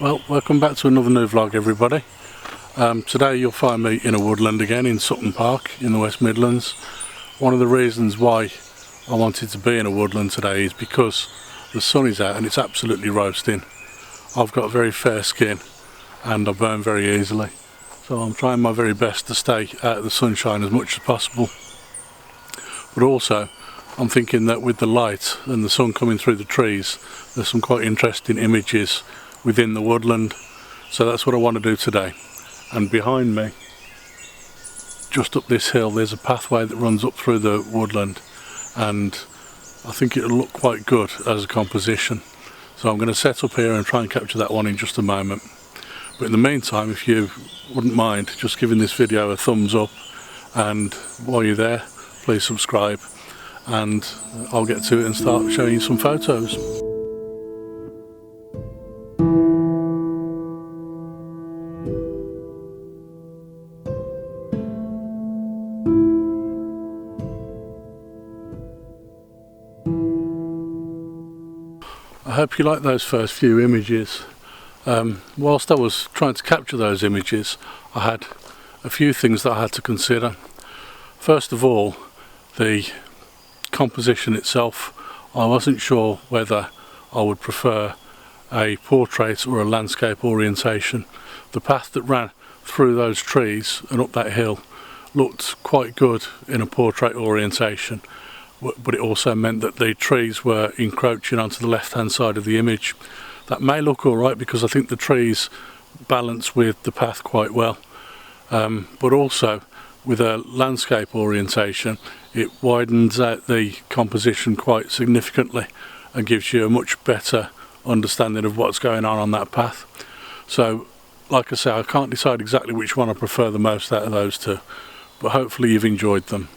Well, welcome back to another new vlog, everybody. Today you'll find me in a woodland again in Sutton Park in the West Midlands. One of the reasons why I wanted to be in a woodland today is because the sun is out and it's absolutely roasting. I've got very fair skin and I burn very easily, so I'm trying my very best to stay out of the sunshine as much as possible. But also I'm thinking that with the light and the sun coming through the trees, there's some quite interesting images within the woodland, so that's what I want to do today. And behind me, just up this hill, there's a pathway that runs up through the woodland, and I think it'll look quite good as a composition, so I'm going to set up here and try and capture that one in just a moment. But in the meantime, if you wouldn't mind just giving this video a thumbs up, and while you're there, please subscribe, and I'll get to it and start showing you some photos. I hope you like those first few images. Whilst I was trying to capture those images, I had a few things that I had to consider. First of all, the composition itself. I wasn't sure whether I would prefer a portrait or a landscape orientation. The path that ran through those trees and up that hill looked quite good in a portrait orientation, but it also meant that the trees were encroaching onto the left hand side of the image. That may look alright because I think the trees balance with the path quite well, but also with a landscape orientation it widens out the composition quite significantly and gives you a much better understanding of what's going on that path. So like I say, I can't decide exactly which one I prefer the most out of those two, but hopefully you've enjoyed them.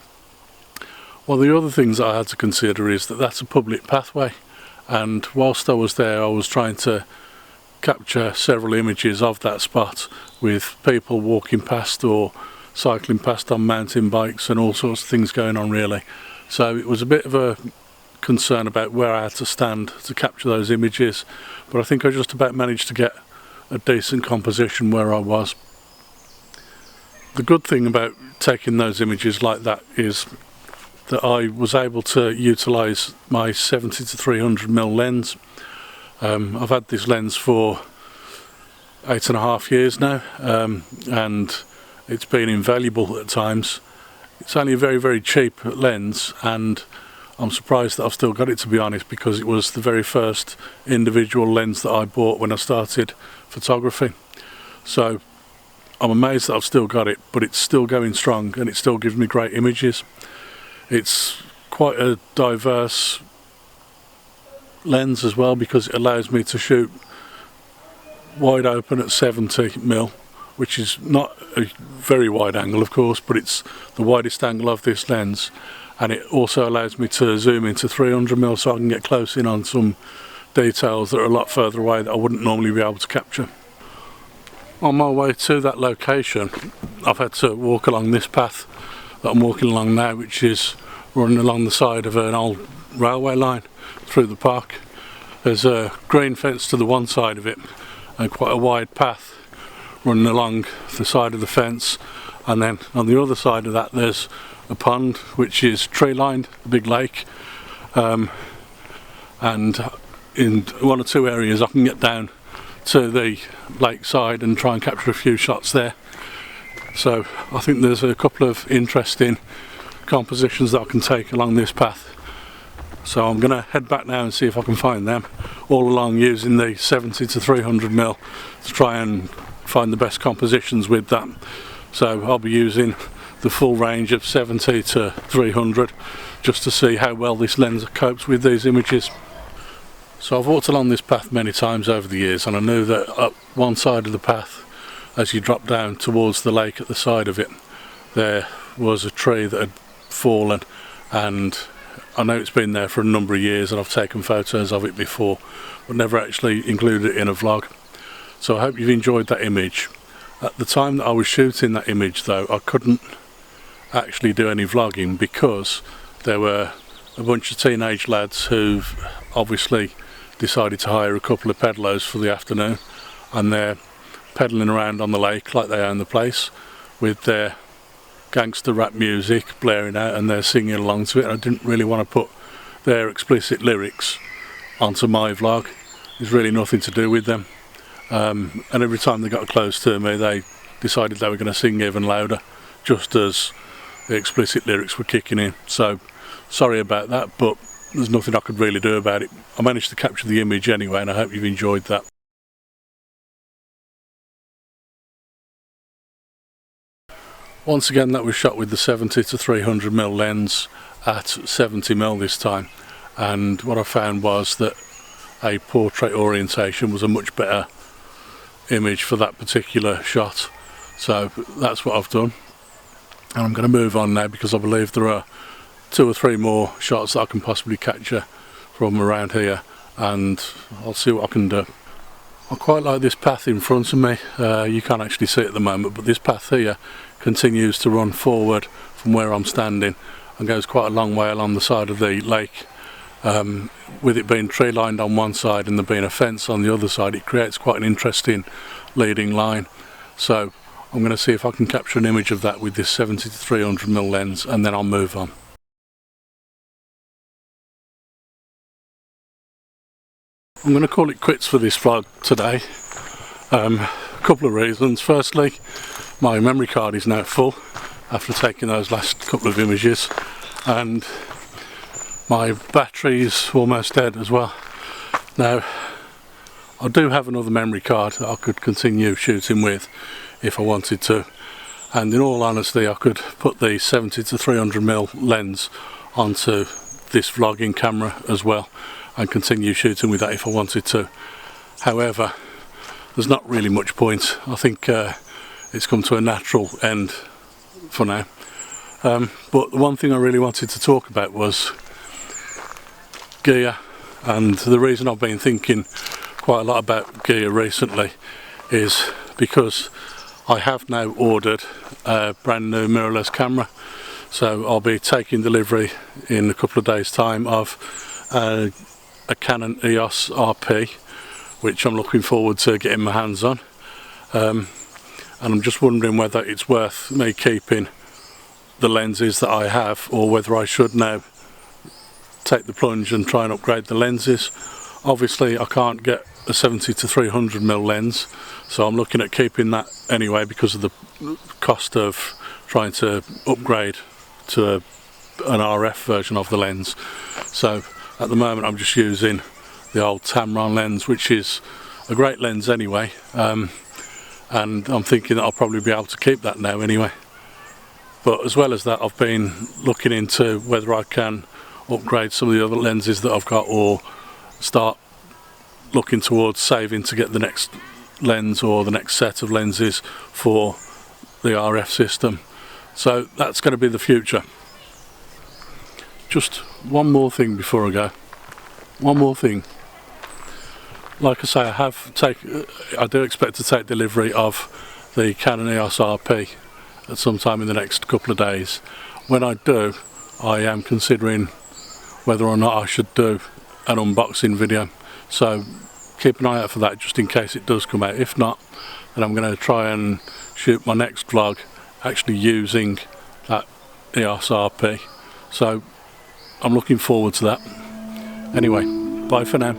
Well, the other things that I had to consider is that that's a public pathway, and whilst I was there I was trying to capture several images of that spot with people walking past or cycling past on mountain bikes and all sorts of things going on really. So it was a bit of a concern about where I had to stand to capture those images, but I think I just about managed to get a decent composition where I was. The good thing about taking those images like that is that I was able to utilise my 70-300mm lens. I've had this lens for 8.5 years now, and it's been invaluable at times. It's only a very cheap lens, and I'm surprised that I've still got it, to be honest, because it was the very first individual lens that I bought when I started photography. So I'm amazed that I've still got it, but it's still going strong and it still gives me great images. It's quite a diverse lens as well, because it allows me to shoot wide open at 70mm, which is not a very wide angle of course, but it's the widest angle of this lens, and it also allows me to zoom into 300mm so I can get close in on some details that are a lot further away that I wouldn't normally be able to capture. On my way to that location I've had to walk along this path that I'm walking along now, which is running along the side of an old railway line through the park. There's a green fence to the one side of it and quite a wide path running along the side of the fence, and then on the other side of that there's a pond which is tree lined, a big lake, and in one or two areas I can get down to the lakeside and try and capture a few shots there. So I think there's a couple of interesting compositions that I can take along this path. So I'm going to head back now and see if I can find them, all along using the 70-300mm to try and find the best compositions with that. So I'll be using the full range of 70-300 just to see how well this lens copes with these images. So I've walked along this path many times over the years, and I knew that up one side of the path, as you drop down towards the lake at the side of it, there was a tree that had fallen, and I know it's been there for a number of years and I've taken photos of it before but never actually included it in a vlog. So I hope you've enjoyed that image. At the time that I was shooting that image though, I couldn't actually do any vlogging because there were a bunch of teenage lads who've obviously decided to hire a couple of pedallos for the afternoon, and they're pedalling around on the lake like they own the place with their gangster rap music blaring out, and they're singing along to it. I didn't really want to put their explicit lyrics onto my vlog. There's really nothing to do with them, and every time they got close to me they decided they were going to sing even louder, just as the explicit lyrics were kicking in. So sorry about that, but there's nothing I could really do about it. I managed to capture the image anyway, and I hope you've enjoyed that. Once again, that was shot with the 70-300mm lens at 70mm this time, and what I found was that a portrait orientation was a much better image for that particular shot. So that's what I've done, and I'm going to move on now because I believe there are 2 or 3 more shots that I can possibly capture from around here, and I'll see what I can do. I quite like this path in front of me. You can't actually see it at the moment, but this path here continues to run forward from where I'm standing and goes quite a long way along the side of the lake. With it being tree lined on one side and there being a fence on the other side, it creates quite an interesting leading line. So I'm going to see if I can capture an image of that with this 70-300mm lens, and then I'll move on. I'm going to call it quits for this vlog today. A couple of reasons. Firstly, my memory card is now full after taking those last couple of images, and my battery's almost dead as well. Now, I do have another memory card that I could continue shooting with if I wanted to, and in all honesty I could put the 70-300mm lens onto this vlogging camera as well and continue shooting with that if I wanted to. However, there's not really much point. I think it's come to a natural end for now. But the one thing I really wanted to talk about was gear, and the reason I've been thinking quite a lot about gear recently is because I have now ordered a brand new mirrorless camera. So I'll be taking delivery in a couple of days time of a Canon EOS RP, which I'm looking forward to getting my hands on, and I'm just wondering whether it's worth me keeping the lenses that I have, or whether I should now take the plunge and try and upgrade the lenses. Obviously I can't get a 70-300mm lens, so I'm looking at keeping that anyway because of the cost of trying to upgrade to an RF version of the lens. So at the moment I'm just using the old Tamron lens, which is a great lens anyway, and I'm thinking that I'll probably be able to keep that now anyway. But as well as that, I've been looking into whether I can upgrade some of the other lenses that I've got, or start looking towards saving to get the next lens or the next set of lenses for the RF system. So that's going to be the future. Just one more thing before I go. One more thing. Like I say, I do expect to take delivery of the Canon EOS RP at some time in the next couple of days. When I do, I am considering whether or not I should do an unboxing video. So keep an eye out for that, just in case it does come out. If not, then I'm going to try and shoot my next vlog actually using that EOS RP. So I'm looking forward to that. Anyway, bye for now.